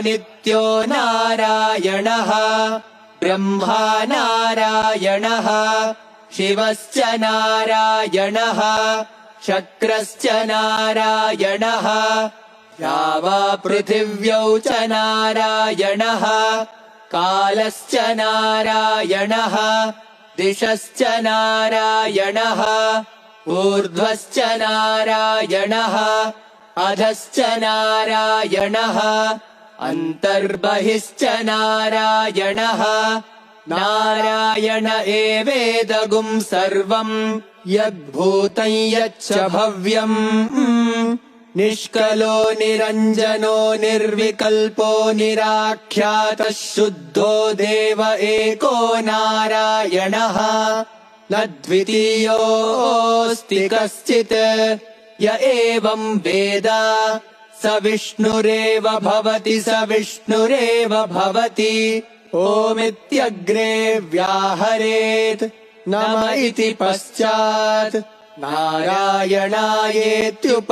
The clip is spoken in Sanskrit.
नित्यो नारायणः ब्रह्मा नारायणः शिवश्च नारायणः शक्रश्च नारायणः द्यावा पृथिव्यौ च नारायणः कालश्च नारायणः दिशश्च नारायणः ऊर्ध्वश्च नारायणः अधश्च नारायणः अन्तर्बहिश्च नारायणः नारायण एवेदगुं सर्वम् यद्भूतं यच्च भव्यम् निष्कलो निरञ्जनो निर्विकल्पो निराख्यातः शुद्धो देव एको नारायणः न द्वितीयोऽस्ति कश्चित् य एवं वेद स विष्णुरेव भवति स विष्णुरेव भवति ओमित्यग्रे व्याहरेत् नम इति पश्चात् नारायणायेत्युप